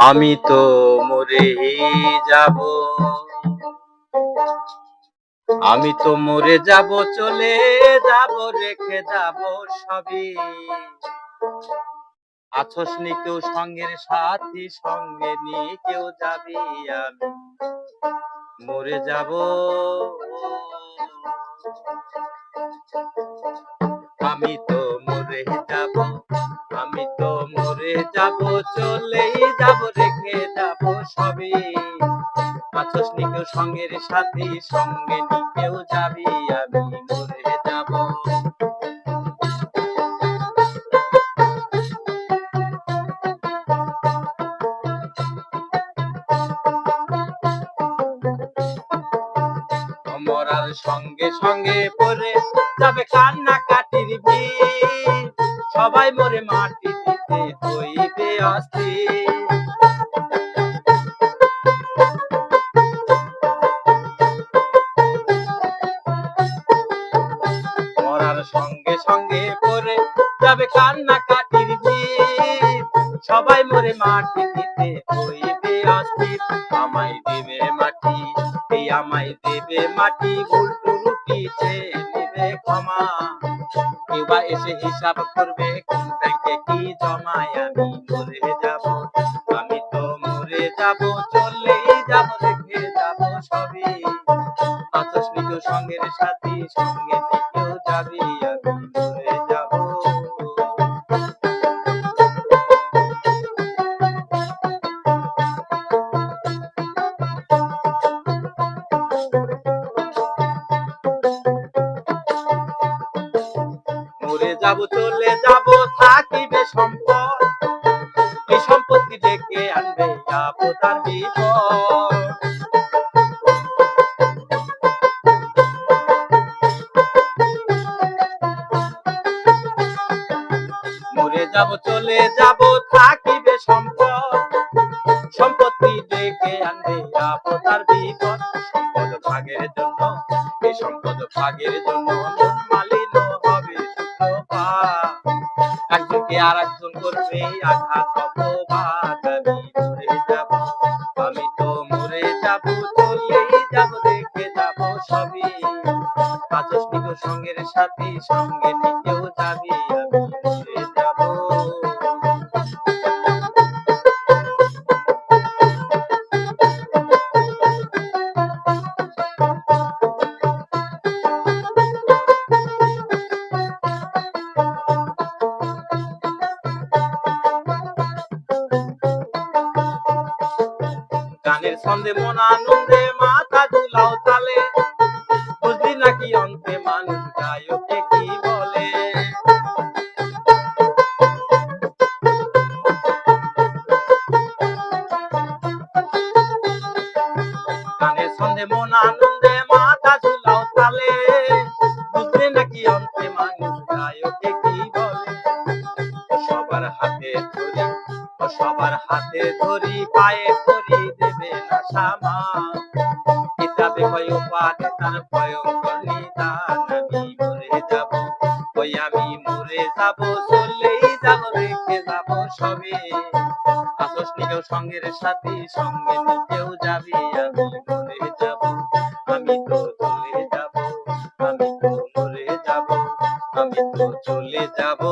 আমি তো মরে যাব, আমি তো মরে যাব, চলে যাব, রেখে যাব সবই। আছোস নি কেউ সঙ্গের সাথী, সঙ্গে নিয়ে কেউ যাবি। আমি মরে যাব, আমি তো মরে যাব, আমি তো মরে যাব, চলেই যাব, রেখে যাব সবই। আছোস নি কেউ সঙ্গের সাথী, সঙ্গে নি কেউ যাবি। আমি মরে যাব। মরার সঙ্গে সঙ্গে পড়ে যাবে কান্নাকাটির ভিড়, সবাই মরে মাটি দিতে হইবে অস্থির। মরার সঙ্গে সঙ্গে পড়ে যাবে কান্নাকাটির ভিড়, সবাই মরে মাটি দিতে হইবে অস্থির। আমায় দেবে মাটি, এই আমায় দেবে মাটি, ভুল ত্রুটি চেয়ে নেবে ক্ষমা। কেউ বা এসে হিসাব করবে কোন ব্যাংকে কি জমায়। আমি মরে যাব, আমি তো মরে যাব, চলেই যাব, রেখে যাব সবই। আছোস নি কেউ সঙ্গের সাথী, সঙ্গে নি কেউ যাবি। আমি মরে যাব। মরে যাব, চলে যাব, থাকিবে সম্পদ, এই সম্পত্তি ডেকে আনবে আপদ আর বিপদ। মরে যাব, চলে যাব, থাকিবে সম্পদ, সম্পত্তি ডেকে আনবে আপদ আর বিপদ। সম্পদ ভাগের জন্য, এই সম্পদ ভাগের জন্য মন মালিন্য হবে সূত্রপাত। একজনকে আর একজন করবে আঘাত অপবাদ। আমি মরে যাব, আমি তো মরে যাব, চলেই যাব, রেখে যাব সবই। আছোস নি কেউ সঙ্গের সাথী, সঙ্গে নি কেউ যাবি। আমি মরে যাব। গানের ছন্দে মন আনন্দে মাথা দুলাও তালে, বুঝলি নাকি অন্তে মানুষ গায়কে কি বলে। গানের ছন্দে মন আনন্দে মাথা ঝুলাও তালে, বুঝলি নাকি অন্তে মানুষ গায়কে কি বলে। সবার হাতে ধরি, সবার হাতে ধরি, পায়ে ধরি, দেবে না সামা। কিতাবে কয় পাঠে তার ভয়ঙ্কর নিদান। আমি মরে যাব, ওই আমি মরে যাব, চলেই যাব, রেখে যাব সবে। আছোস নি কেউ সঙ্গের সাথী, সঙ্গে নি কেউ যাবি। আমি মরে যাব, আমি তো চলে যাব, আমি তো মরে যাব, আমি তো চলে যাব।